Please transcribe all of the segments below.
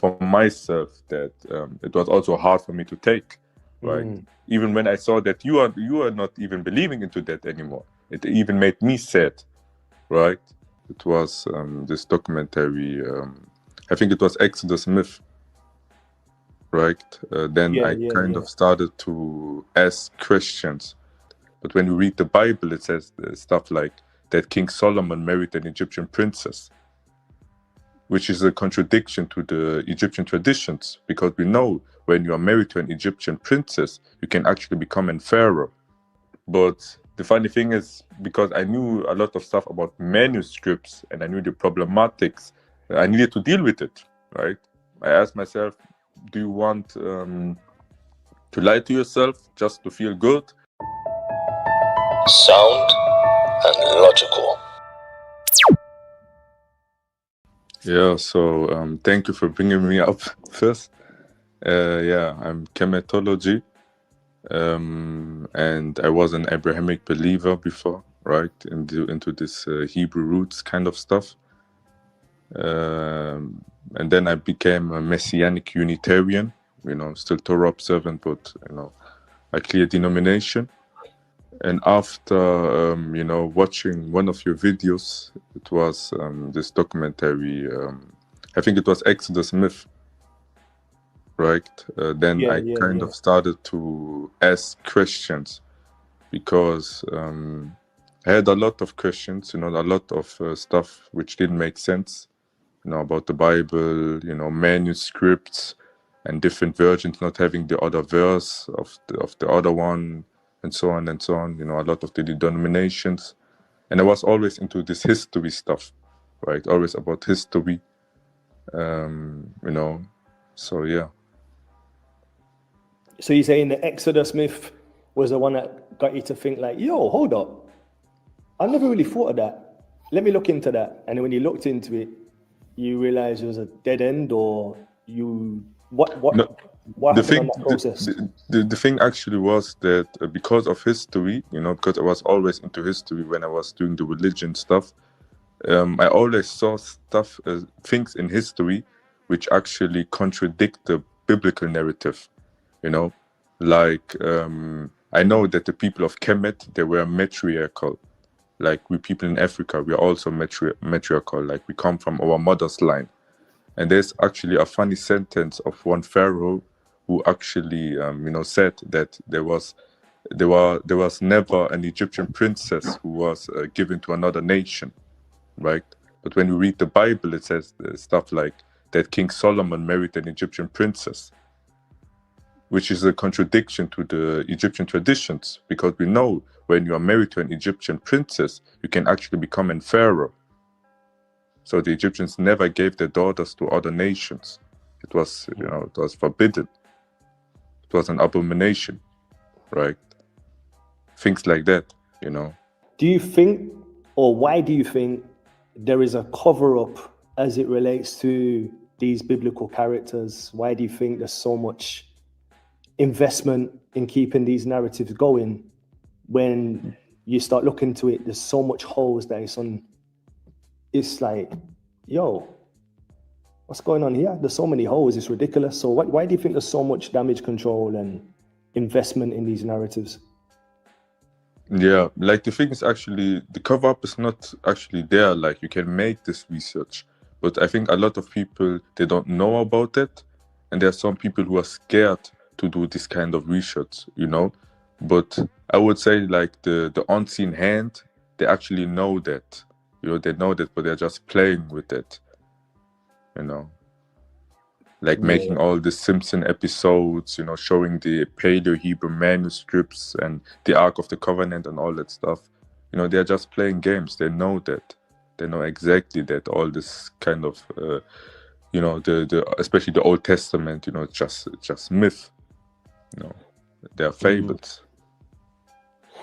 for myself that it was also hard for me to take, right? Even when I saw that you are not even believing into that anymore, it even made me sad, right? It was this documentary, I think it was Exodus Myth, right? Then I kind of started to ask questions. But when you read the Bible, it says stuff like that King Solomon married an Egyptian princess, which is a contradiction to the Egyptian traditions, because we know when you are married to an Egyptian princess, you can actually become a pharaoh. But the funny thing is, because I knew a lot of stuff about manuscripts and I knew the problematics, I needed to deal with it, right? I asked myself, do you want to lie to yourself just to feel good? Sound and logical. Yeah, so thank you for bringing me up first. I'm chematology, and I was an Abrahamic believer before, right? Into this Hebrew roots kind of stuff. And then I became a Messianic Unitarian, still Torah observant, but, a clear denomination. And after, watching one of your videos, it was this documentary, I think it was Exodus Myth, right? Then I kind of started to ask questions, because I had a lot of questions, a lot of stuff which didn't make sense, about the Bible, manuscripts and different versions not having the other verse of the other one, and so on and so on, a lot of the denominations. And I was always into this history stuff, right? Always about history, so yeah. So you're saying the Exodus myth was the one that got you to think like, yo, hold up, I never really thought of that. Let me look into that. And then when you looked into it, you realized it was a dead end, or what happened on that process? The thing actually was that because of history, because I was always into history when I was doing the religion stuff, I always saw things in history which actually contradict the biblical narrative, like I know that the people of Kemet, they were matriarchal. Like we people in Africa, we are also matriarchal, like we come from our mother's line. And there's actually a funny sentence of one pharaoh who actually, said that there was never an Egyptian princess who was given to another nation, right? But when you read the Bible, it says stuff like that King Solomon married an Egyptian princess, which is a contradiction to the Egyptian traditions, because we know when you are married to an Egyptian princess, you can actually become a pharaoh. So the Egyptians never gave their daughters to other nations. It was, it was forbidden. It was an abomination, right? Things like that, Do you think, or why do you think there is a cover-up as it relates to these biblical characters? Why do you think there's so much investment in keeping these narratives going when you start looking into it? There's so much holes that it's like, yo, what's going on here? There's so many holes, it's ridiculous. So why do you think there's so much damage control and investment in these narratives? Yeah, like the thing is actually, the cover-up is not actually there. Like you can make this research, but I think a lot of people, they don't know about it. And there are some people who are scared to do this kind of research, But I would say like the unseen hand, they actually know that. They know that, but they're just playing with it, like making all the Simpson episodes, showing the Paleo-Hebrew manuscripts and the Ark of the Covenant and all that stuff. They're just playing games. They know that. They know exactly that all this kind of, the especially the Old Testament, it's just myth. They're fables.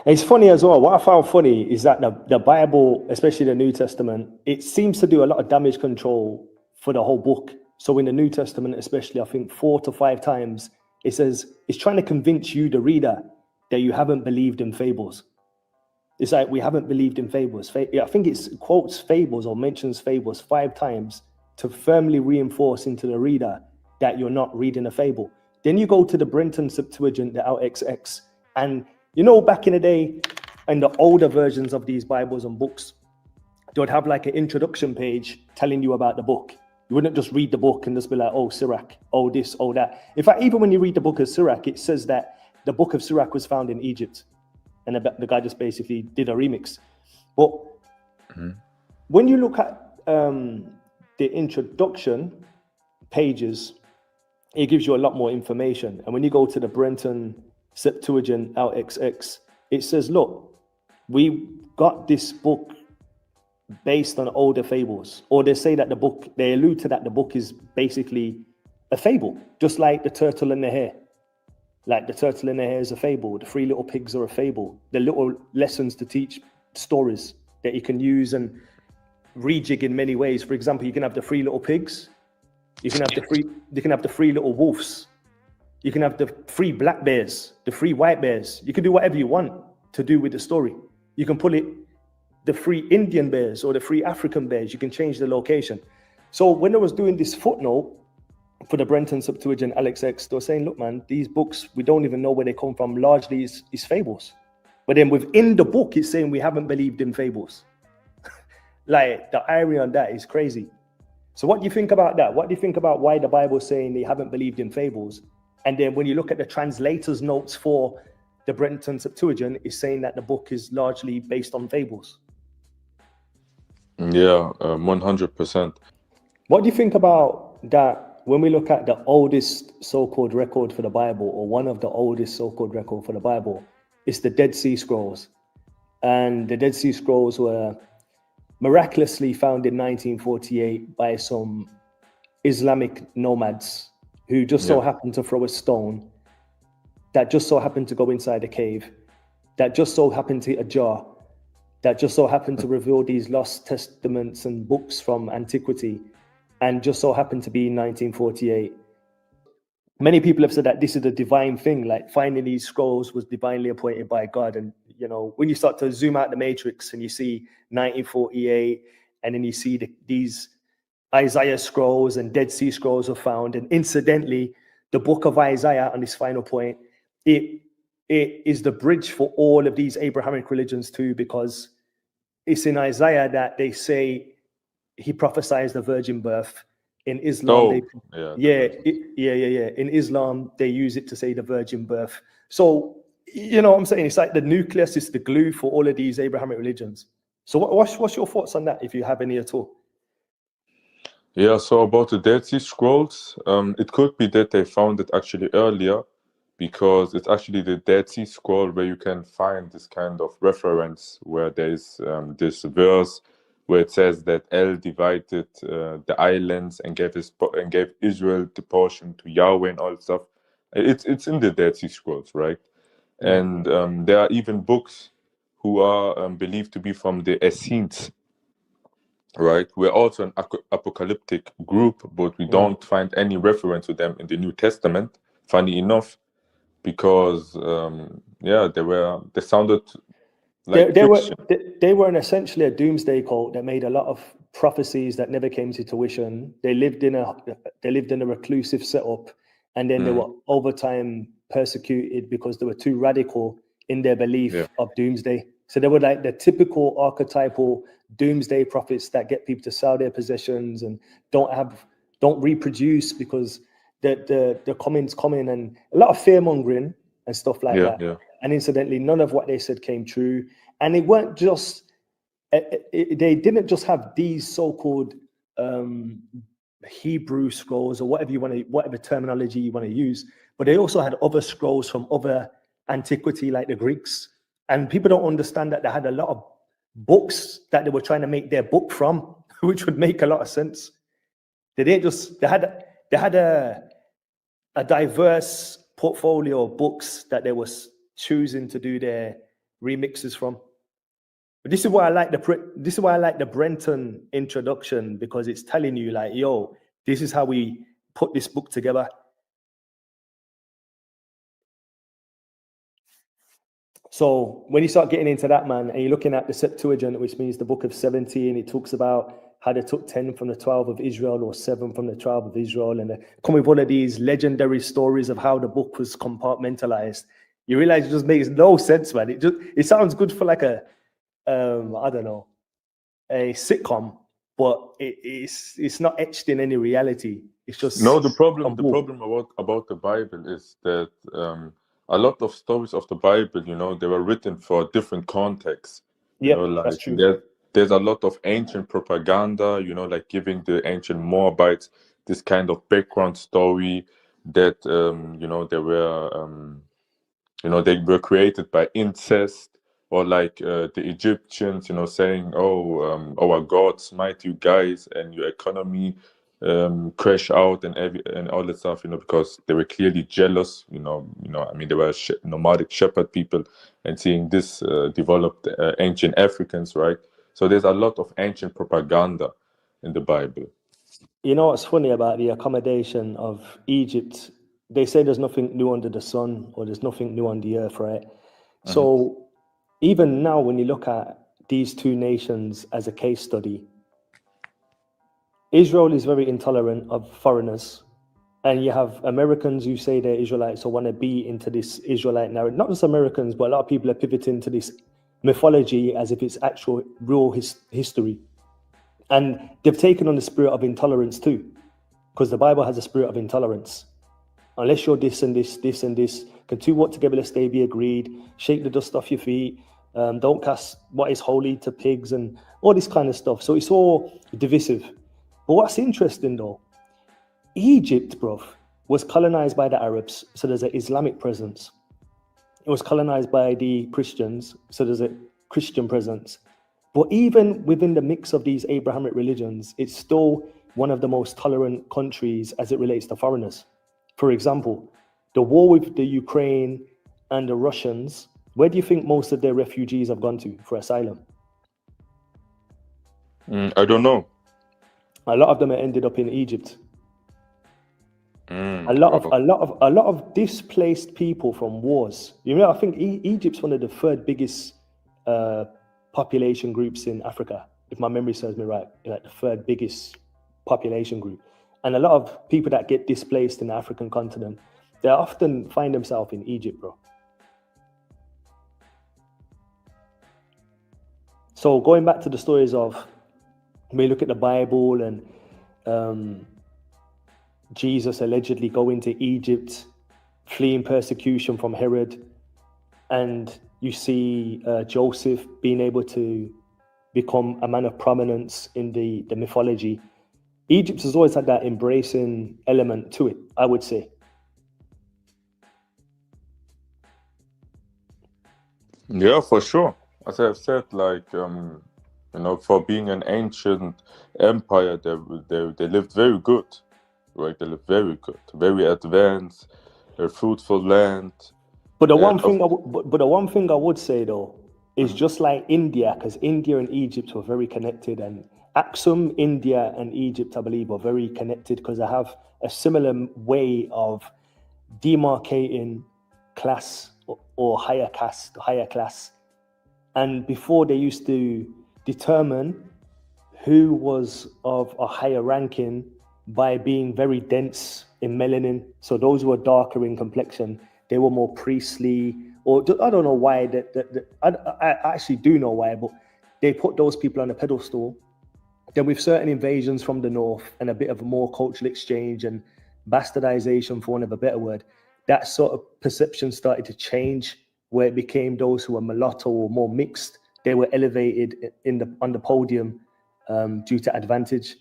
It's funny as well. What I found funny is that the Bible, especially the New Testament, it seems to do a lot of damage control for the whole book. So in the New Testament, especially, I think 4 to 5 times, it says it's trying to convince you, the reader, that you haven't believed in fables. It's like, we haven't believed in fables. I think it quotes fables or mentions fables 5 times to firmly reinforce into the reader that you're not reading a fable. Then you go to the Brenton Septuagint, the LXX, and you know, back in the day, in the older versions of these Bibles and books, they would have like an introduction page telling you about the book. You wouldn't just read the book and just be like, oh, Sirach, oh, this, oh, that. In fact, even when you read the book of Sirach, it says that the book of Sirach was found in Egypt. And the guy just basically did a remix. But when you look at the introduction pages, it gives you a lot more information. And when you go to the Brenton Septuagint LXX, it says, look, we got this book based on older fables. Or they say that the book, they allude to that the book is basically a fable, just like the turtle and the hare. Like the turtle and the hare is a fable. The three little pigs are a fable. The little lessons to teach stories that you can use and rejig in many ways. For example, you can have the three little pigs. You can have the three little wolves. You can have the three black bears, the three white bears. You can do whatever you want to do with the story. You can pull it the three Indian bears or the three African bears. You can change the location. So when I was doing this footnote for the Brenton Septuagint LXX, they were saying, look, man, these books, we don't even know where they come from. Largely is fables. But then within the book, it's saying we haven't believed in fables. Like, the irony on that is crazy. So what do you think about that? What do you think about why the Bible is saying they haven't believed in fables? And then when you look at the translator's notes for the Brenton Septuagint, it's saying that the book is largely based on fables. Yeah, 100%. What do you think about that when we look at the oldest so-called record for the Bible, or one of the oldest so-called record for the Bible? It's the Dead Sea Scrolls. And the Dead Sea Scrolls were miraculously found in 1948 by some Islamic nomads who just so happened to throw a stone, that just so happened to go inside a cave, that just so happened to hit a jar, that just so happened to reveal these lost testaments and books from antiquity, and just so happened to be in 1948. Many people have said that this is a divine thing, like finding these scrolls was divinely appointed by God. And, you know, when you start to zoom out the matrix and you see 1948, and then you see these Isaiah scrolls and Dead Sea Scrolls are found. And incidentally, the book of Isaiah, on this final point, it is the bridge for all of these Abrahamic religions too, because it's in Isaiah that they say he prophesies the virgin birth. In Islam, in Islam, they use it to say the virgin birth. So, you know what I'm saying? It's like the nucleus is the glue for all of these Abrahamic religions. So what's your thoughts on that, if you have any at all? Yeah, so about the Dead Sea Scrolls, it could be that they found it actually earlier, because it's actually the Dead Sea Scroll where you can find this kind of reference where there's this verse where it says that El divided the islands and gave Israel the portion to Yahweh and all that stuff. It's in the Dead Sea Scrolls, right? And there are even books who are believed to be from the Essenes, right? We're also an apocalyptic group, but we don't find any reference to them in the New Testament, funny enough, because they sounded like they were essentially a doomsday cult that made a lot of prophecies that never came to fruition. They lived in a reclusive setup, and then they were over time persecuted because they were too radical in their belief of doomsday. So they were like the typical archetypal doomsday prophets that get people to sell their possessions and don't reproduce because the coming's coming, and a lot of fear mongering and stuff like that. Yeah. And incidentally, none of what they said came true. And it weren't just, they didn't just have these so-called Hebrew scrolls or whatever terminology you want to use, but they also had other scrolls from other antiquity, like the Greeks. And people don't understand that they had a lot of books that they were trying to make their book from, which would make a lot of sense. They had a diverse portfolio of books that they were choosing to do their remixes from. But this is why I like the Brenton introduction, because it's telling you, like, yo, this is how we put this book together. So when you start getting into that, man, and you're looking at the Septuagint, which means the book of 70, and it talks about how they took 10 from the 12 of Israel or 7 from the 12 of Israel, and they come with one of these legendary stories of how the book was compartmentalized. You realize it just makes no sense, man. It sounds good for like a I don't know, a sitcom, but it's not etched in any reality. It's just No, the problem on board. about the Bible is that a lot of stories of the Bible, they were written for different contexts. Yep, that's Like true. there's a lot of ancient propaganda, like giving the ancient Moabites this kind of background story that they were created by incest, or like the Egyptians, saying, "Oh, our God smite you guys and your economy crash out and all that stuff," because they were clearly jealous. I mean, they were nomadic shepherd people, and seeing this developed ancient Africans, right? So there's a lot of ancient propaganda in the Bible. You know what's funny about the accommodation of Egypt? They say there's nothing new under the sun, or there's nothing new on the earth, right? So even now, when you look at these two nations as a case study, Israel is very intolerant of foreigners, and you have Americans who say they're Israelites or want to be into this Israelite narrative. Not just Americans, but a lot of people are pivoting to this mythology as if it's actual real history. And they've taken on the spirit of intolerance too, because the Bible has a spirit of intolerance. Unless you're this and this, this and this, can two work together lest they be agreed, shake the dust off your feet, don't cast what is holy to pigs, and all this kind of stuff. So it's all divisive. But what's interesting though, Egypt, bruv, was colonized by the Arabs, so there's an Islamic presence. It was colonized by the Christians, so there's a Christian presence. But even within the mix of these Abrahamic religions, it's still one of the most tolerant countries as it relates to foreigners. For example, the war with the Ukraine and the Russians, where do you think most of their refugees have gone to for asylum? I don't know. A lot of them have ended up in Egypt. A lot of displaced people from wars. I think Egypt's one of the third biggest population groups in Africa, if my memory serves me right. Like the third biggest population group. And a lot of people that get displaced in the African continent, they often find themselves in Egypt, bro. So going back to the stories of, when we look at the Bible and Jesus allegedly going to Egypt, fleeing persecution from Herod, and you see Joseph being able to become a man of prominence in the mythology. Egypt has always had that embracing element to it, I would say. Yeah, for sure. As I've said, like for being an ancient empire, they lived very good. Right, they lived very good, very advanced, a fruitful land. But the one thing I would say though is just like India, because India and Egypt were very connected, and Aksum, India and Egypt, I believe, are very connected because they have a similar way of demarcating class or higher caste, higher class. And before, they used to determine who was of a higher ranking by being very dense in melanin. So those who were darker in complexion, they were more priestly, or I don't know why. I actually do know why, but they put those people on a pedestal. Then with certain invasions from the north and a bit of more cultural exchange and bastardization, for want of a better word, that sort of perception started to change, where it became those who were mulatto or more mixed, they were elevated on the podium due to advantage.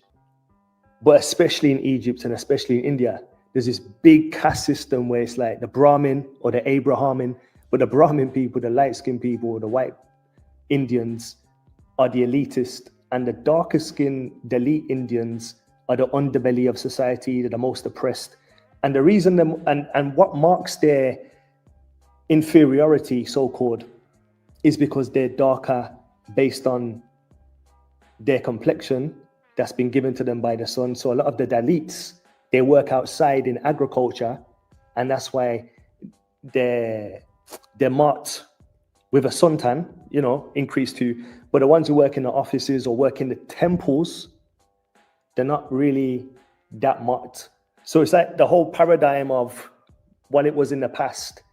But especially in Egypt and especially in India, there's this big caste system where it's like the Brahmin or the Abrahamin, but the Brahmin people, the light-skinned people, the white Indians are the elitist, and the darker skinned Dalit Indians are the underbelly of society. They're the most oppressed. And the reason and what marks their inferiority, so-called, is because they're darker based on their complexion that's been given to them by the sun. So a lot of the Dalits, they work outside in agriculture, and that's why they're marked with a suntan, increased to. But the ones who work in the offices or work in the temples, they're not really that much. So it's like the whole paradigm of what it was in the past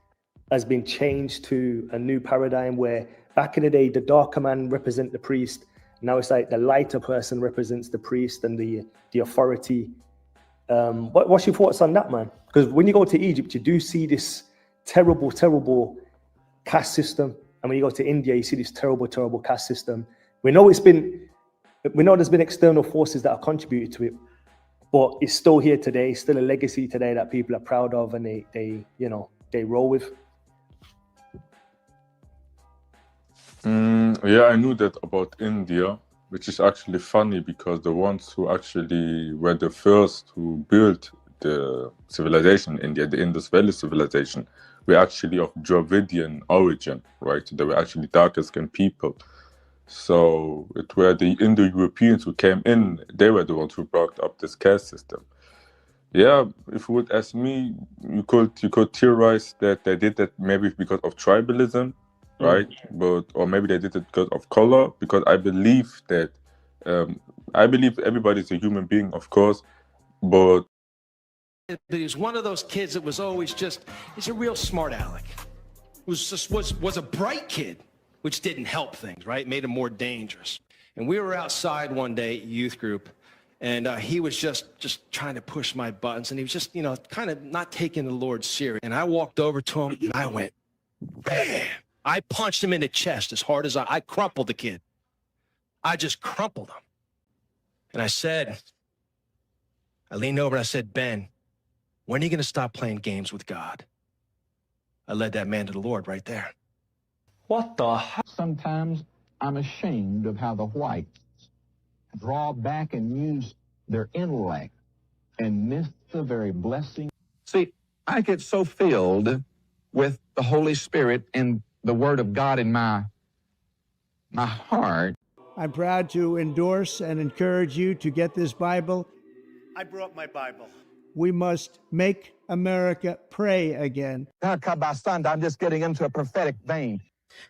has been changed to a new paradigm where back in the day, the darker man represent the priest. Now it's like the lighter person represents the priest and the authority. What's your thoughts on that, man? Because when you go to Egypt, you do see this terrible, terrible caste system. And when you go to India, you see this terrible, terrible caste system. We know there's been external forces that have contributed to it, but it's still here today, still a legacy today that people are proud of and they roll with. Yeah, I knew that about India, which is actually funny because the ones who actually were the first who built the civilization in India, the Indus Valley civilization, were actually of Dravidian origin, right? They were actually darker skinned people. So it were the Indo-Europeans who came in, they were the ones who brought up this caste system. Yeah, if you would ask me, you could theorize that they did that maybe because of tribalism, right? Or maybe they did it because of color, because I believe that everybody's a human being, of course, but he's one of those kids that was always he's a real smart aleck. Was a bright kid, which didn't help things, right? Made him more dangerous. And we were outside one day, youth group, and he was just trying to push my buttons, and he was just, kind of not taking the Lord serious. And I walked over to him, and I went, bam! I punched him in the chest as hard as I crumpled the kid. I just crumpled him. And I leaned over and I said, Ben, when are you going to stop playing games with God? I led that man to the Lord right there. What the heck? Sometimes I'm ashamed of how the whites draw back and use their intellect and miss the very blessing. See, I get so filled with the Holy Spirit and the Word of God in my heart. I'm proud to endorse and encourage you to get this Bible. I brought my Bible. We must make America pray again. I'm just getting into a prophetic vein.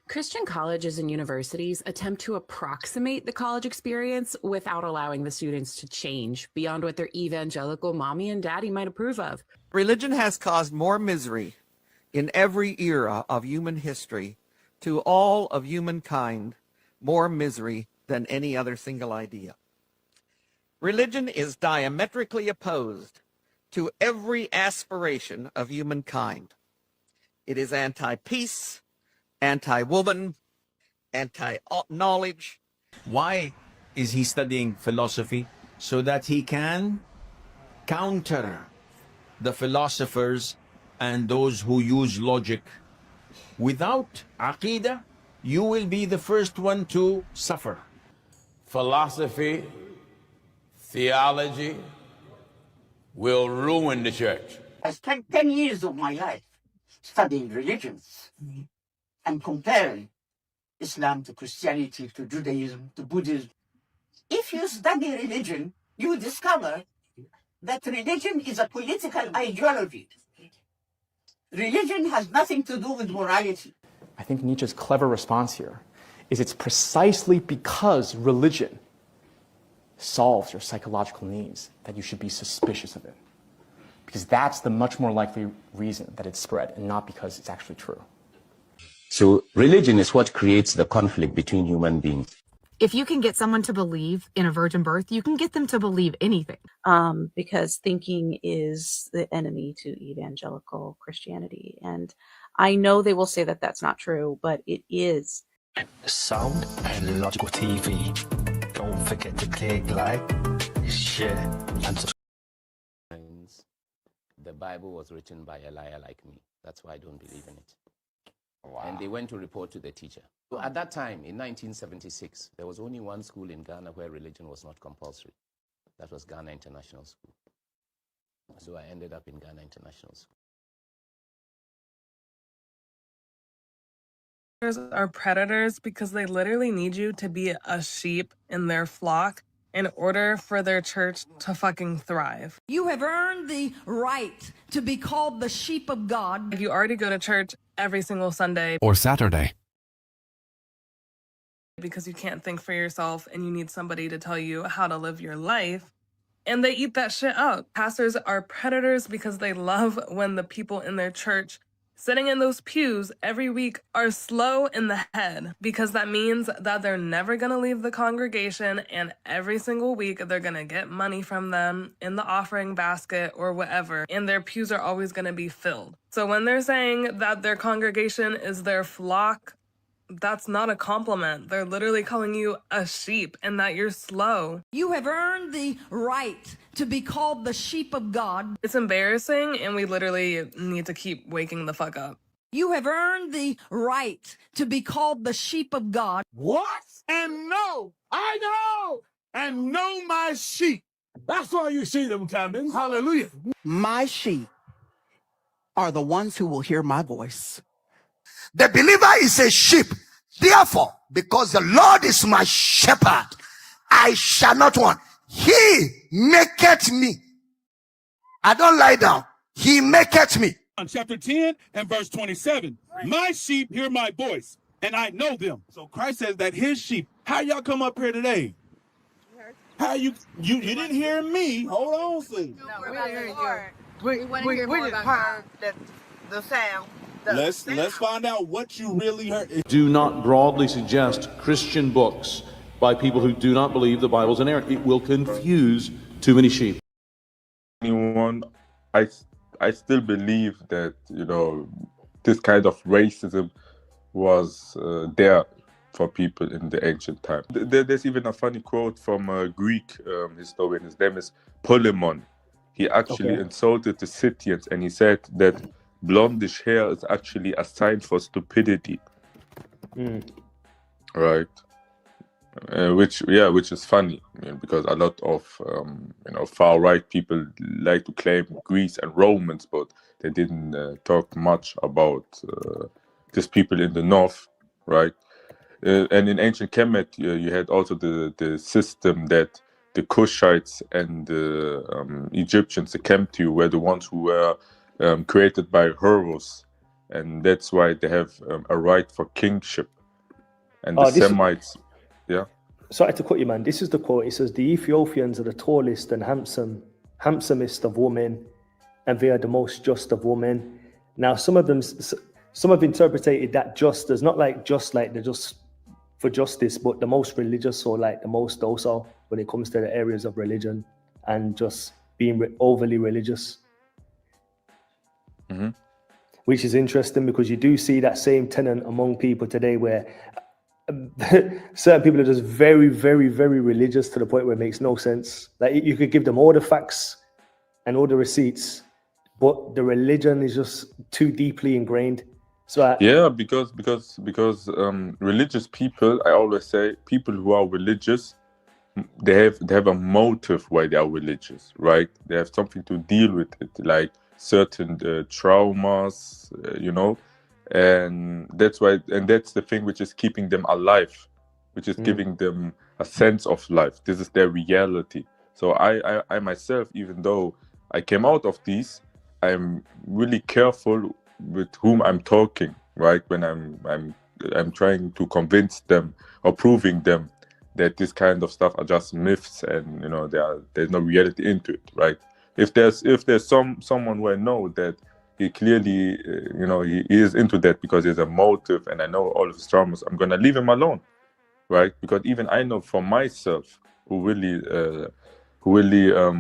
Christian colleges and universities attempt to approximate the college experience without allowing the students to change beyond what their evangelical mommy and daddy might approve of. Religion has caused more misery in every era of human history to all of humankind, more misery than any other single idea. Religion is diametrically opposed to every aspiration of humankind. It is anti-peace, anti-woman, anti-knowledge. Why is he studying philosophy? So that he can counter the philosophers and those who use logic. Without aqidah, you will be the first one to suffer. Philosophy, theology will ruin the church. I spent 10 years of my life studying religions and comparing Islam to Christianity, to Judaism, to Buddhism. If you study religion, you discover that religion is a political ideology. Religion has nothing to do with morality. I think Nietzsche's clever response here is it's precisely because religion solves your psychological needs that you should be suspicious of it. Because that's the much more likely reason that it's spread, and not because it's actually true. So religion is what creates the conflict between human beings. If you can get someone to believe in a virgin birth, you can get them to believe anything. Because thinking is the enemy to evangelical Christianity. And I know they will say that that's not true, but it is. Sound and Logical TV. Don't forget to click like, share, and subscribe. The Bible was written by a liar like me. That's why I don't believe in it. Wow. And they went to report to the teacher. So at that time, in 1976, there was only one school in Ghana where religion was not compulsory. That was Ghana International School. So I ended up in Ghana International School. Are predators because they literally need you to be a sheep in their flock in order for their church to fucking thrive. You have earned the right to be called the sheep of God. If you already go to church every single Sunday or Saturday because you can't think for yourself and you need somebody to tell you how to live your life, and they eat that shit up. Pastors are predators because they love when the people in their church sitting in those pews every week are slow in the head, because that means that they're never going to leave the congregation, and every single week they're going to get money from them in the offering basket or whatever, and their pews are always going to be filled. So when they're saying that their congregation is their flock, that's not a compliment. They're literally calling you a sheep and that you're slow. You have earned the right to be called the sheep of God. It's embarrassing, and we literally need to keep waking the fuck up. You have earned the right to be called the sheep of God. What? And know, I know, and know my sheep. That's why you see them coming. Hallelujah. My sheep are the ones who will hear my voice. The believer is a sheep. Therefore, because the Lord is my shepherd, I shall not want. He maketh me. I don't lie down. He maketh me. On chapter 10 and verse 27, my sheep hear my voice, and I know them. So Christ says that his sheep. How y'all come up here today? How you didn't hear me? Hold on, please. No, we didn't hear you. We just heard the sound. Let's find out what you really heard. Do not broadly suggest Christian books by people who do not believe the Bible's inerrant. It will confuse too many sheep. Anyone, I still believe that, you know, this kind of racism was there for people in the ancient time. There's even a funny quote from a Greek historian. His name is Polemon. He actually insulted the Scythians, and he said that blondish hair is actually a sign for stupidity. Right. Which is funny, I mean, because a lot of far right people like to claim Greece and Romans, but they didn't talk much about these people in the north, right? And in ancient Kemet, you had also the system that the Cushites and the Egyptians, the Kemtu, were the ones who were created by Horus, and that's why they have a right for kingship. And the Semites, Sorry to cut you, man. This is the quote. It says, "The Ethiopians are the tallest and handsomest of women, and they are the most just of women." Now, some have interpreted that just as not like just like they're just for justice, but the most religious, or like the most docile when it comes to the areas of religion and just being overly religious. Which is interesting, because you do see that same tenet among people today, where certain people are just very, very, very religious to the point where it makes no sense. Like, you could give them all the facts and all the receipts, but the religion is just too deeply ingrained. So because religious people, I always say, people who are religious, they have a motive why they are religious, right? They have something to deal with it, like certain traumas, and that's why, and that's the thing which is keeping them alive, which is giving them a sense of life. This is their reality. So I myself, even though I came out of these, I'm really careful with whom I'm talking, right? When I'm trying to convince them or proving them that this kind of stuff are just myths, and there's no reality into it, right? If there's someone who I know that he clearly he is into that because there's a motive, and I know all of his traumas, I'm gonna leave him alone, right? Because even I know for myself, who really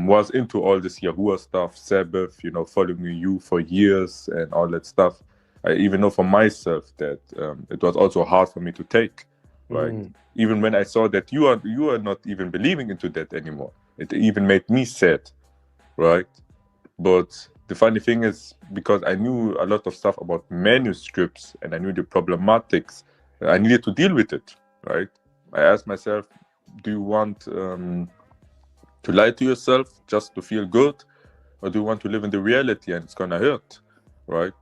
was into all this Yahuwah stuff, Sabbath, following you for years and all that stuff, I even know for myself that it was also hard for me to take, right? Even when I saw that you are not even believing into that anymore, it even made me sad, right? But the funny thing is, because I knew a lot of stuff about manuscripts and I knew the problematics, I needed to deal with it, right? I asked myself, do you want to lie to yourself just to feel good, or do you want to live in the reality and it's gonna hurt, right?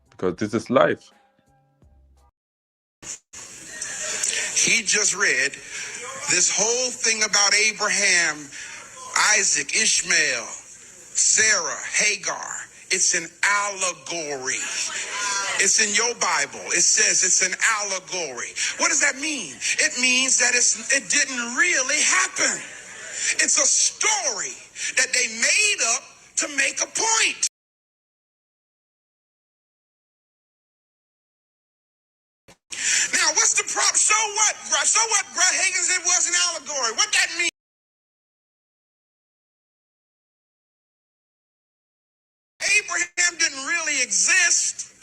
Because this is life. He just read this whole thing about Abraham, Isaac, Ishmael, Sarah, Hagar. It's an allegory. It's in your Bible. It says it's an allegory. What does that mean? It means that it didn't really happen. It's a story up to make a point. Now, what's the problem? So what? So what? Hagen said was an allegory. What that mean? Abraham didn't really exist.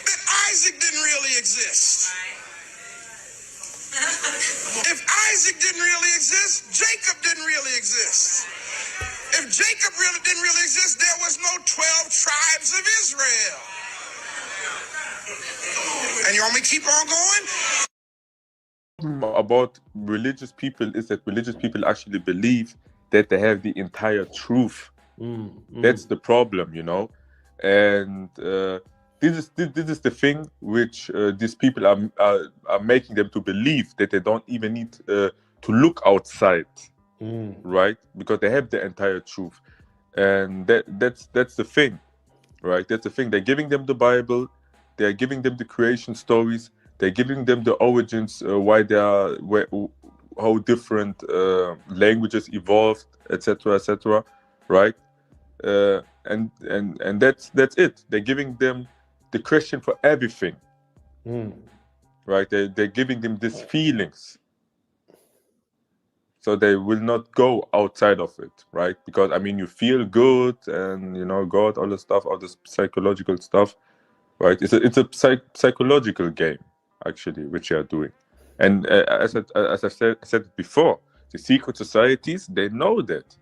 That Isaac didn't really exist. If Isaac didn't really exist, Jacob didn't really exist. If Jacob didn't really exist, there was no 12 tribes of Israel. And you want me to keep on going? About religious people is that religious people actually believe that they have the entire truth. That's the problem, you know. And this is the thing which these people are making them to believe, that they don't even need to look outside, right? Because they have the entire truth, and that's the thing, right? That's the thing. They're giving them the Bible, they're giving them the creation stories, they're giving them the origins, why they are, how different languages evolved, etc., right? And that's it. They're giving them the question for everything, right? They're giving them these feelings, so they will not go outside of it, right? Because I mean, you feel good, and you know, God, all the stuff, all this psychological stuff, right? It's a psychological game, actually, which you are doing. And as I said before, the secret societies, they know that.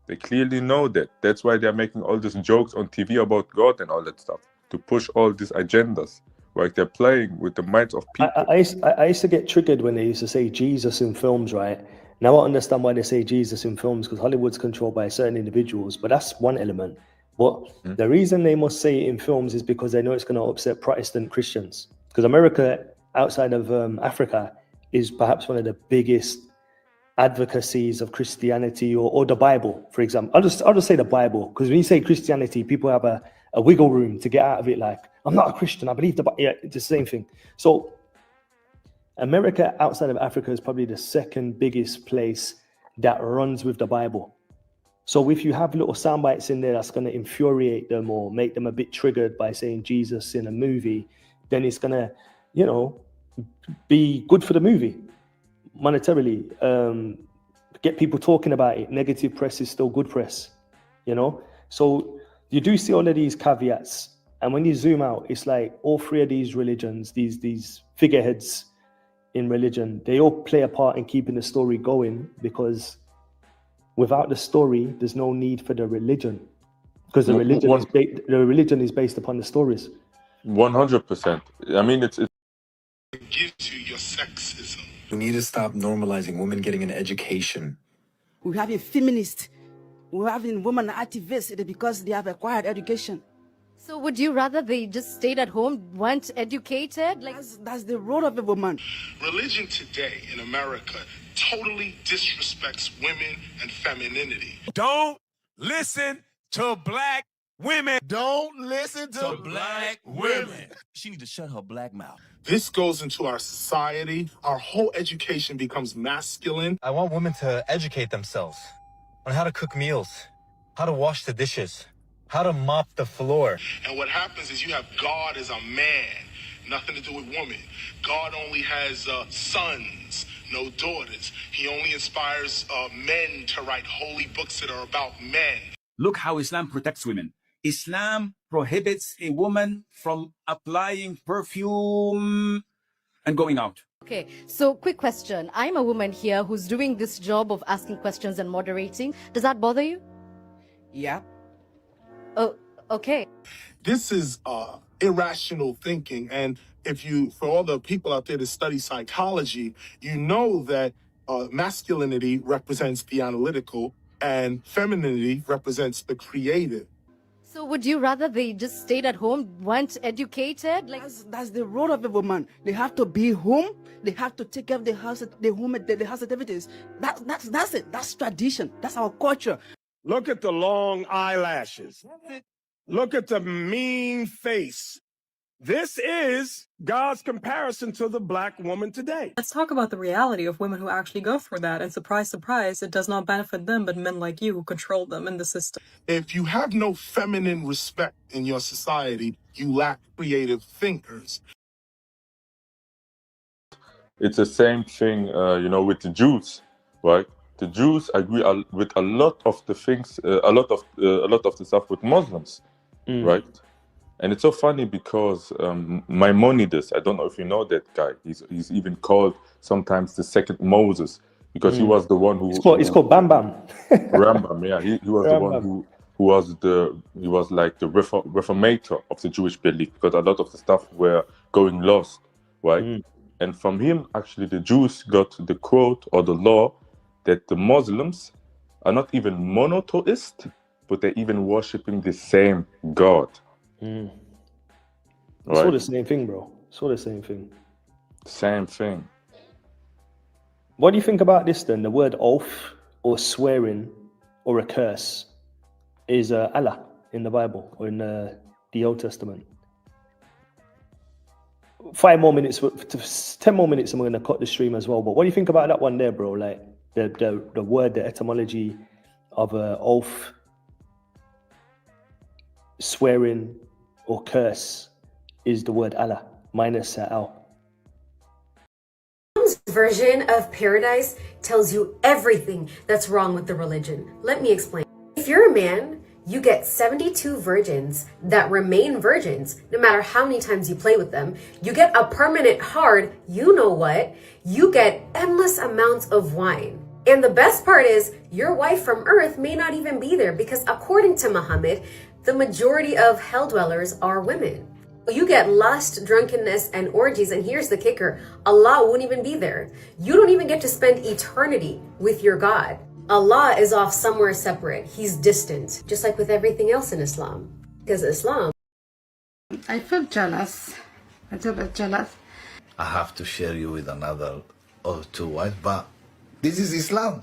They clearly know that. That's why they're making all these jokes on TV about God and all that stuff, to push all these agendas. Right? They're playing with the minds of people. I used to get triggered when they used to say Jesus in films, right? Now I understand why they say Jesus in films, because Hollywood's controlled by certain individuals, but that's one element. But the reason they must say it in films is because they know it's going to upset Protestant Christians. Because America, outside of Africa, is perhaps one of the biggest advocacies of Christianity or the Bible, for example. I'll just say the Bible, because when you say Christianity, people have a wiggle room to get out of it. Like, I'm not a Christian, I believe the Bible. Yeah, it's the same thing. So America outside of Africa is probably the second biggest place that runs with the Bible. So if you have little sound bites in there that's going to infuriate them or make them a bit triggered by saying Jesus in a movie, then it's going to, you know, be good for the movie monetarily. Get people talking about it. Negative press is still good press, you know. So you do see all of these caveats, and when you zoom out, it's like all three of these religions, these figureheads in religion, they all play a part in keeping the story going, because without the story, there's no need for the religion, because the religion is based upon the stories. 100%. I mean, it gives you your sexism. We need to stop normalizing women getting an education. We have a feminist. We're having women activists because they have acquired education. So would you rather they just stayed at home, weren't educated? Like that's the role of a woman. Religion today in America totally disrespects women and femininity. Don't listen to black women. Don't listen to black women. She need to shut her black mouth. This goes into our society. Our whole education becomes masculine. I want women to educate themselves on how to cook meals, how to wash the dishes, how to mop the floor. And what happens is you have God as a man, nothing to do with women. God only has sons, no daughters. He only inspires men to write holy books that are about men. Look how Islam protects women. Islam prohibits a woman from applying perfume and going out. Okay, so quick question. I'm a woman here who's doing this job of asking questions and moderating. Does that bother you? Yeah. Oh, okay. This is irrational thinking. And for all the people out there that study psychology, you know that masculinity represents the analytical and femininity represents the creative. So would you rather they just stayed at home, weren't educated? Like that's the role of a woman. They have to be home. They have to take care of the house, the home, the house activities. That's it. That's tradition. That's our culture. Look at the long eyelashes. Look at the mean face. This is God's comparison to the black woman today. Let's talk about the reality of women who actually go through that. And surprise, surprise, it does not benefit them, but men like you who control them in the system. If you have no feminine respect in your society, you lack creative thinkers. It's the same thing, you know, with the Jews, right? The Jews agree with a lot of the things, a lot of the stuff with Muslims, right? And it's so funny because Maimonides, I don't know if you know that guy. He's even called sometimes the second Moses because he was the one who. It's called Bam Bam. Rambam, yeah, he was the one who was like the reformator of the Jewish belief because a lot of the stuff were going lost, right? And from him, actually, the Jews got the quote or the law that the Muslims are not even monotheist, but they're even worshipping the same God. It's all the same thing, bro. It's all the same thing. Same thing. What do you think about this then? The word oath or swearing or a curse is Allah in the Bible or in the Old Testament. 5 more minutes, 10 more minutes, and we're going to cut the stream as well. But what do you think about that one there, bro? Like the word, the etymology of oath, swearing, or curse is the word Allah minus al. Islam's version of paradise tells you everything that's wrong with the religion. Let me explain. If you're a man, you get 72 virgins that remain virgins no matter how many times you play with them. You get a permanent hard, you know what? You get endless amounts of wine. And the best part is your wife from earth may not even be there because according to Muhammad, the majority of hell dwellers are women. You get lust, drunkenness, and orgies, and here's the kicker. Allah won't even be there. You don't even get to spend eternity with your God. Allah is off somewhere separate. He's distant, just like with everything else in Islam. Because Islam... I feel jealous. A little bit jealous. I have to share you with another or two wives, but this is Islam.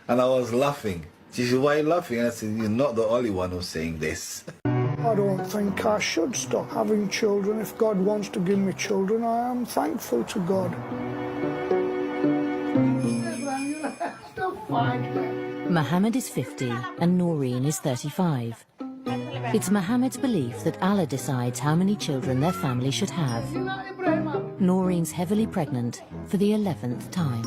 And I was laughing. She said, why are you laughing? And I said, you're not the only one who's saying this. I don't think I should stop having children. If God wants to give me children, I am thankful to God. Muhammad is 50 and Noreen is 35. It's Muhammad's belief that Allah decides how many children their family should have. Noreen's heavily pregnant for the 11th time.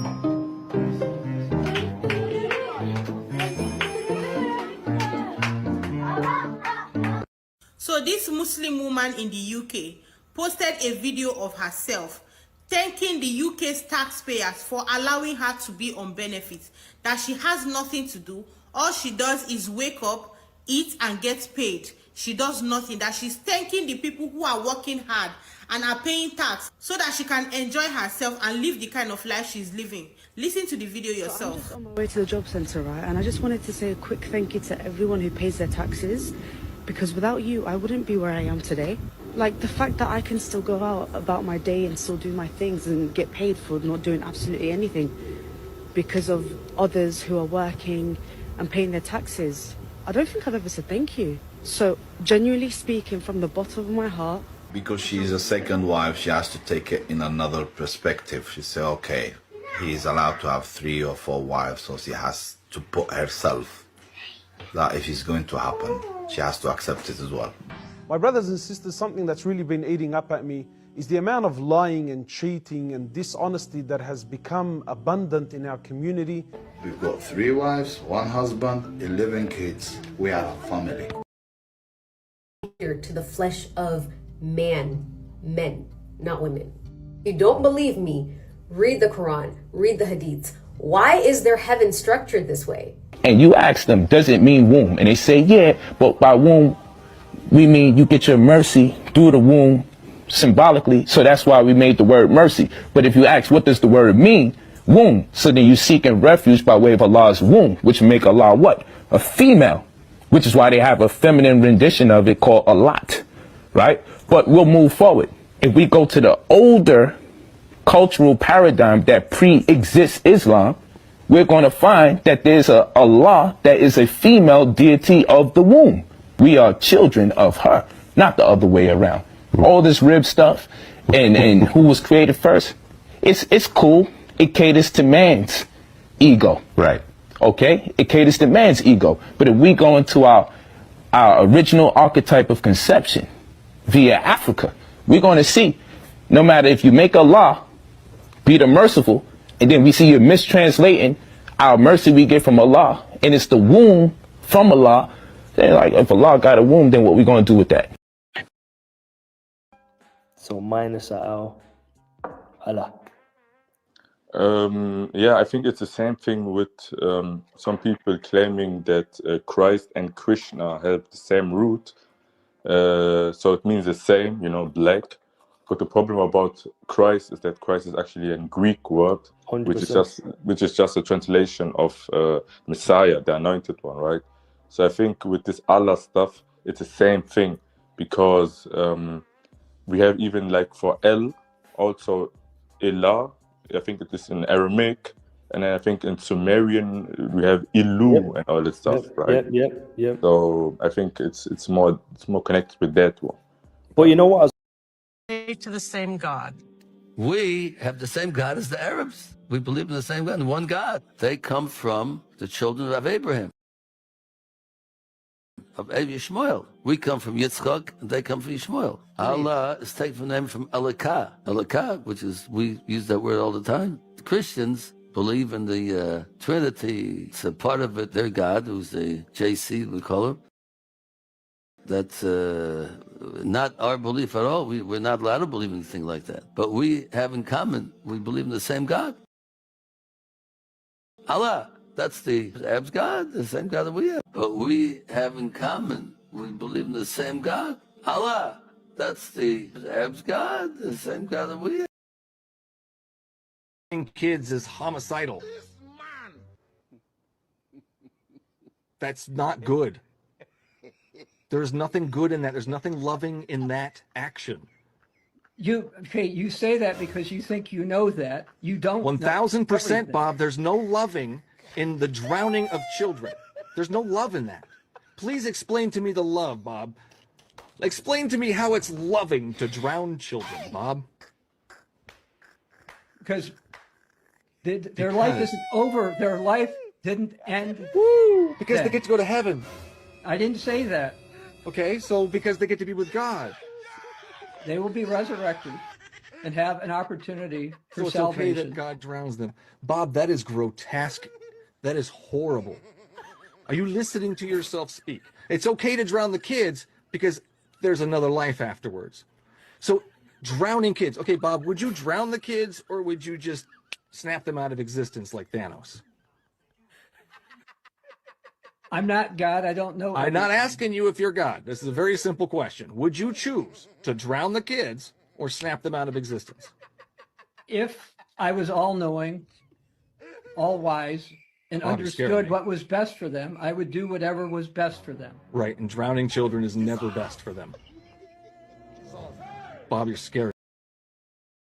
So this Muslim woman in the UK posted a video of herself thanking the UK's taxpayers for allowing her to be on benefits, that she has nothing to do. All she does is wake up, eat, and get paid. She does nothing. That she's thanking the people who are working hard and are paying tax so that she can enjoy herself and live the kind of life she's living. Listen to the video yourself. I'm just on my way to the job centre, right? And I just wanted to say a quick thank you to everyone who pays their taxes, because without you, I wouldn't be where I am today. Like the fact that I can still go out about my day and still do my things and get paid for not doing absolutely anything because of others who are working and paying their taxes. I don't think I've ever said thank you. So genuinely speaking, from the bottom of my heart. Because she's a second wife, she has to take it in another perspective. She said, okay, he's allowed to have 3 or 4 wives, so she has to put herself that if it's going to happen, she has to accept it as well. My brothers and sisters, something that's really been eating up at me is the amount of lying and cheating and dishonesty that has become abundant in our community. We've got 3 wives, 1 husband, 11 kids. We are a family. To the flesh of men, not women. If you don't believe me, read the Quran, read the Hadiths. Why is their heaven structured this way? And you ask them, does it mean womb? And they say, yeah, but by womb, we mean you get your mercy through the womb symbolically. So that's why we made the word mercy. But if you ask, what does the word mean? Womb. So then you seeking refuge by way of Allah's womb, which make Allah what? A female. Which is why they have a feminine rendition of it called a lot. Right? But we'll move forward. If we go to the older cultural paradigm that pre-exists Islam, we're going to find that there's a Allah that is a female deity of the womb. We are children of her, not the other way around. all this rib stuff, and who was created first. It's cool. It caters to man's ego. Right. Okay? It caters to man's ego. But if we go into our original archetype of conception via Africa, we're going to see, no matter if you make Allah be the merciful, and then we see you mistranslating our mercy we get from Allah, and it's the womb from Allah, then like, if Allah got a womb, then what we going to do with that? So minus Allah. Yeah, I think it's the same thing with some people claiming that Christ and Krishna have the same root. So it means the same, you know, black. But the problem about Christ is that Christ is actually a Greek word, 100%. which is just a translation of Messiah, the anointed one, right? So I think with this Allah stuff, it's the same thing, because we have even like for El, also Elah. I think it is in Aramaic, and then I think in Sumerian we have Ilu and all this stuff, right? Yep. So I think it's more connected with that one. But you know what? To the same God. We have the same God as the Arabs. We believe in the same God, in one God. They come from the children of Abraham, of Ishmael. We come from Yitzchak, and they come from Ishmael. Allah is taken from the name from Elikah. Elikah, which is, we use that word all the time. Christians believe in the Trinity. It's a part of it, their God, who's the JC, we call him. That's not our belief at all. We're not allowed to believe in anything like that. But we have in common, we believe in the same God. Allah, that's the Arab's God, the same God that we have. But we have in common, we believe in the same God. Allah, that's the Arab's God, the same God that we have. Kids is homicidal. That's not good. There's nothing good in that. There's nothing loving in that action. You say that because you think you know that. You don't. 1000%, Bob. There's no loving in the drowning of children. There's no love in that. Please explain to me the love, Bob. Explain to me how it's loving to drown children, Bob. Because their life isn't over. Their life didn't end. Woo! Because they get to go to heaven. I didn't say that. Okay, so because they get to be with God. They will be resurrected and have an opportunity for so it's salvation. Okay that God drowns them. Bob, that is grotesque. That is horrible. Are you listening to yourself speak? It's okay to drown the kids because there's another life afterwards. So drowning kids. Okay, Bob, would you drown the kids or would you just snap them out of existence like Thanos? I'm not God. I don't know. I'm not asking you if you're God. This is a very simple question. Would you choose to drown the kids or snap them out of existence? If I was all-knowing, all-wise, and understood what was best for them, I would do whatever was best for them. Right, and drowning children is never best for them. Bob, you're scary.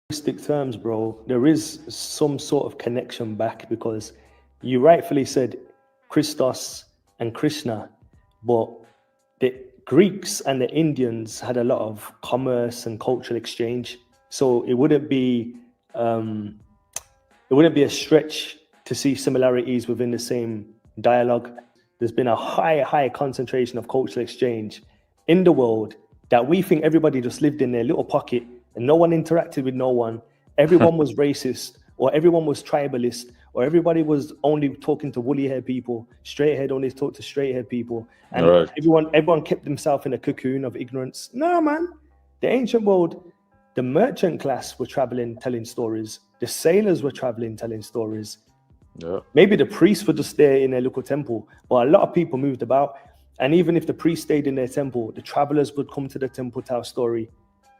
Linguistic terms, bro, there is some sort of connection back, because you rightfully said Christos and Krishna, but the Greeks and the Indians had a lot of commerce and cultural exchange, so it wouldn't be a stretch to see similarities within the same dialogue. There's been a high concentration of cultural exchange in the world that we think everybody just lived in their little pocket and no one interacted with no one. Everyone was racist, or everyone was tribalist, or everybody was only talking to woolly haired people, straight haired only talk to straight haired people, and everyone kept themselves in a cocoon of ignorance. No, man. The ancient world, the merchant class were traveling, telling stories. The sailors were traveling, telling stories. Yeah. Maybe the priests were just there in their local temple, but a lot of people moved about. And even if the priest stayed in their temple, the travelers would come to the temple, tell a story.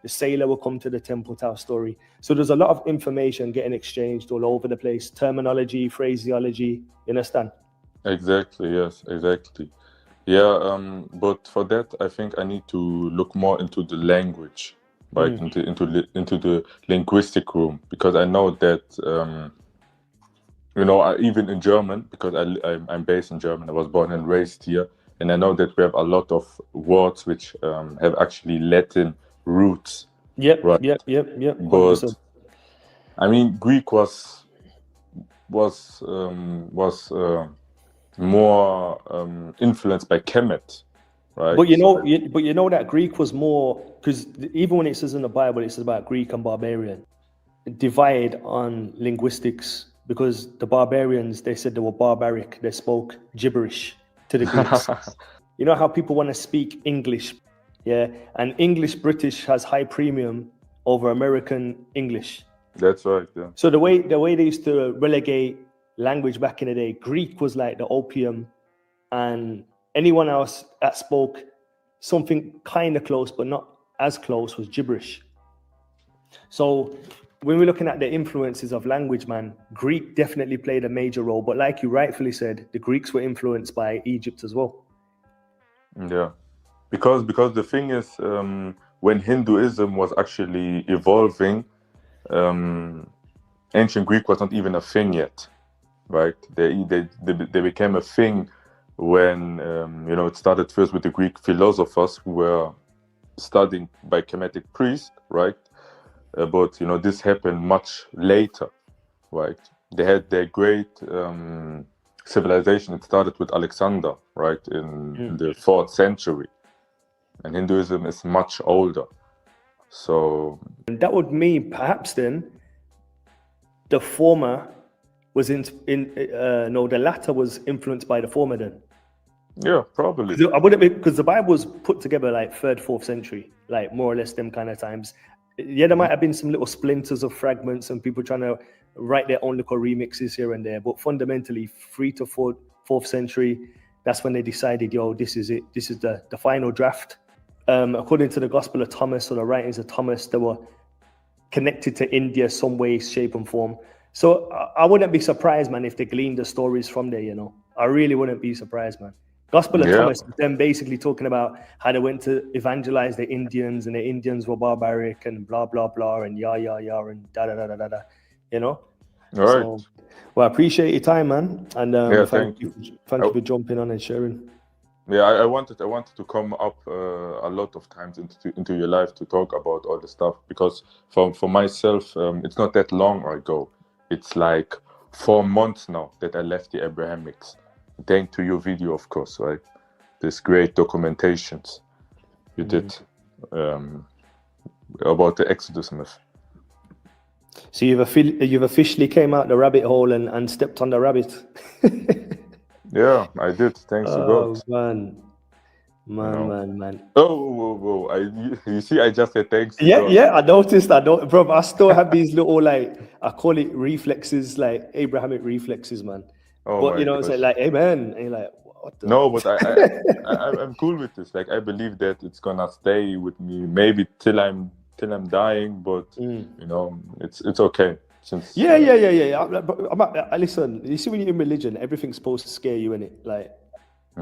The sailor will come to the temple, tell a story. So there's a lot of information getting exchanged all over the place. Terminology, phraseology, you understand? Exactly, yes, exactly. Yeah, but for that, I think I need to look more into the language, right? Into the linguistic room, because I know that, even in German, because I'm based in German, I was born and raised here, and I know that we have a lot of words which have actually Latin roots. Yep, right? yep. But 100%. I mean, Greek was more influenced by Kemet, right? But you know that Greek was more, because even when it says in the Bible, it says about Greek and barbarian, divide on linguistics, because the barbarians, they said they were barbaric, they spoke gibberish to the Greeks. You know how people want to speak English, yeah, and English British has high premium over American English. That's right, yeah. So the way they used to relegate language back in the day, Greek was like the opium, and anyone else that spoke something kind of close but not as close was gibberish. So when we're looking at the influences of language, man, Greek definitely played a major role. But like you rightfully said, the Greeks were influenced by Egypt as well. Yeah, because the thing is, when Hinduism was actually evolving, ancient Greek was not even a thing yet, right? They became a thing when it started first with the Greek philosophers who were studying by Kemetic priests, right? But this happened much later, right? They had their great civilization. It started with Alexander, right, in the 4th century, and Hinduism is much older. So and that would mean perhaps then the former was the latter was influenced by the former then. Yeah, probably. I wouldn't be, because the Bible was put together like 3rd, 4th century, like more or less them kind of times. Yeah, there might have been some little splinters of fragments and people trying to write their own little remixes here and there, but fundamentally 3rd to 4th century, that's when they decided, yo, this is it. This is the final draft. According to the Gospel of Thomas or the writings of Thomas, they were connected to India some way, shape and form. So I wouldn't be surprised, man, if they gleaned the stories from there, I really wouldn't be surprised, man. Gospel of Thomas, them basically talking about how they went to evangelize the Indians and the Indians were barbaric and blah, blah, blah, and yah, and da-da-da-da-da-da, All right. So, well, I appreciate your time, man. And thank you for jumping on and sharing. Yeah, I wanted to come up a lot of times into your life to talk about all the stuff, because for myself, it's not that long ago. It's like 4 months now that I left the Abrahamics. Thanks to your video, of course, right? This great documentations you did about the Exodus myth. So you've officially came out the rabbit hole and stepped on the rabbit. Yeah, I did. Thanks to God. Man. Oh, you see, I just said thanks to God. Yeah, I noticed. Bro, I still have these little, I call it reflexes, like Abrahamic reflexes, man. Oh, but it's like, amen. And you're like, what the? No, but I'm cool with this. Like, I believe that it's gonna stay with me, maybe till I'm dying. But it's okay. Since Yeah. Listen, you see, when you're in religion, everything's supposed to scare you, innit? Like,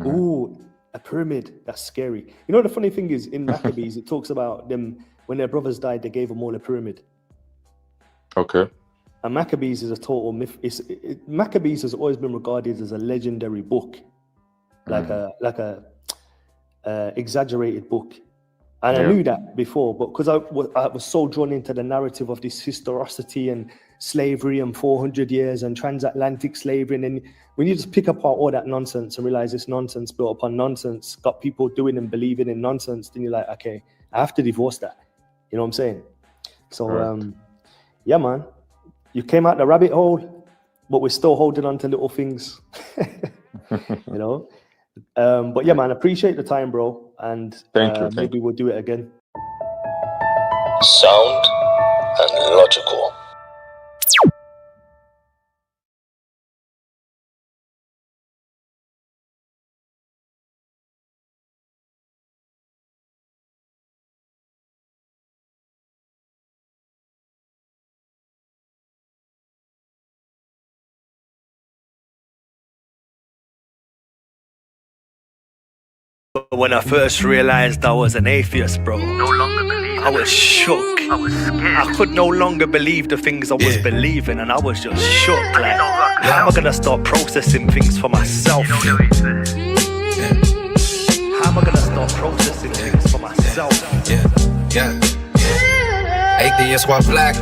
ooh, a pyramid, that's scary. The funny thing is, in Maccabees, it talks about them when their brothers died, they gave them all a pyramid. Okay. And Maccabees is a total myth. Maccabees has always been regarded as a legendary book, like a exaggerated book. And I knew that before, but because I was so drawn into the narrative of this historicity and slavery and 400 years and transatlantic slavery, and then when you just pick apart all that nonsense and realize this nonsense built upon nonsense, got people doing and believing in nonsense, then you're like, okay, I have to divorce that. You know what I'm saying? So, yeah, man. You came out the rabbit hole, but we're still holding on to little things, But yeah, man, appreciate the time, bro. And maybe we'll do it again. Sound and logical. When I first realized I was an atheist, bro, I was shook. I was scared. I could no longer believe the things I was believing, and I was just shook. Like, how am I gonna start processing things for myself? How am I gonna start processing things for myself? Yeah. Atheist while black,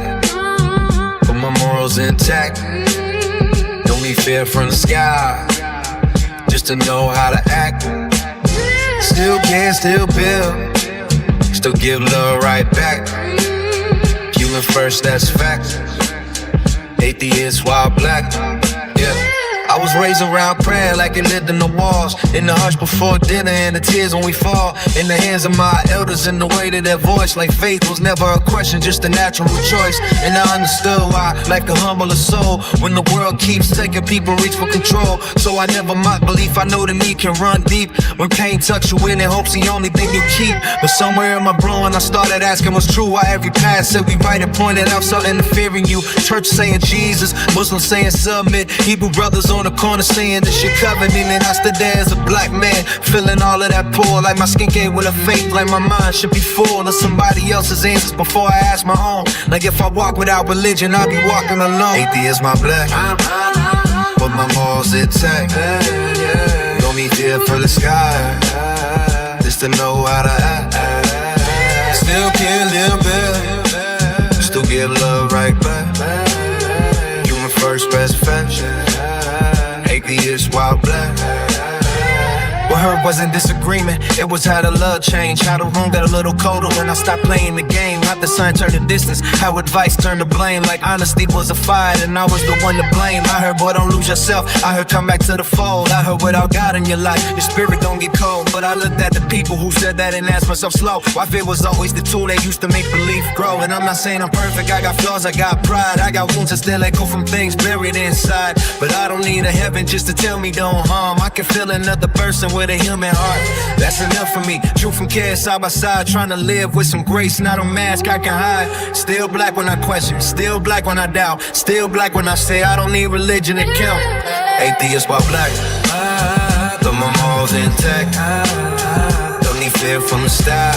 but my morals intact. Don't need fear from the sky, just to know how to act. Still care, still build, still give love right back. Human first, that's fact. Atheist while black, yeah. I was raised around prayer like it lived in the walls. In the hush before dinner and the tears when we fall. In the hands of my elders and the weight of their voice. Like faith was never a question, just a natural choice. And I understood why, like a humbler soul. When the world keeps taking people reach for control. So I never mock belief, I know the need can run deep. When pain tucks you in and hope's the only thing you keep. But somewhere in my growing I started asking what's true. Why every past said we right and pointed out something interfering you. Church saying Jesus, Muslims saying submit. Hebrew brothers on the corner saying this shit covenant. And I stood there as a black man, feeling all of that pull. Like my skin came with a faith, like my mind should be full of somebody else's answers before I ask my own. Like if I walk without religion, I'll be walking alone. Atheist my black, but my morals intact. Don't need fear for the sky, just to know how to act. Still care, little bit, still give love right back. Human first, best fact. Atheist while black. What I heard wasn't disagreement, it was how the love changed. How the room got a little colder when I stopped playing the game. How the sun turned to distance, how advice turned to blame. Like honesty was a fight and I was the one to blame. I heard boy don't lose yourself, I heard come back to the fold. I heard without God in your life, your spirit don't get cold. But I looked at the people who said that and asked myself slow, why fear was always the tool they used to make belief grow. And I'm not saying I'm perfect, I got flaws, I got pride. I got wounds that still echo from things buried inside. But I don't need a heaven just to tell me don't harm. I can feel another person with a human heart, that's enough for me. Truth from care side by side, trying to live with some grace, not a mask I can hide. Still black when I question, still black when I doubt, still black when I say I don't need religion to count. Atheist while black, but my morals intact. Don't need fear from the start,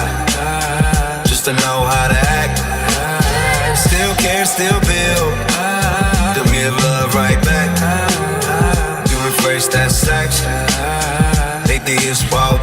just to know how to act. Still care, still build, to give love right back. Doing first, that's sex. Atheist while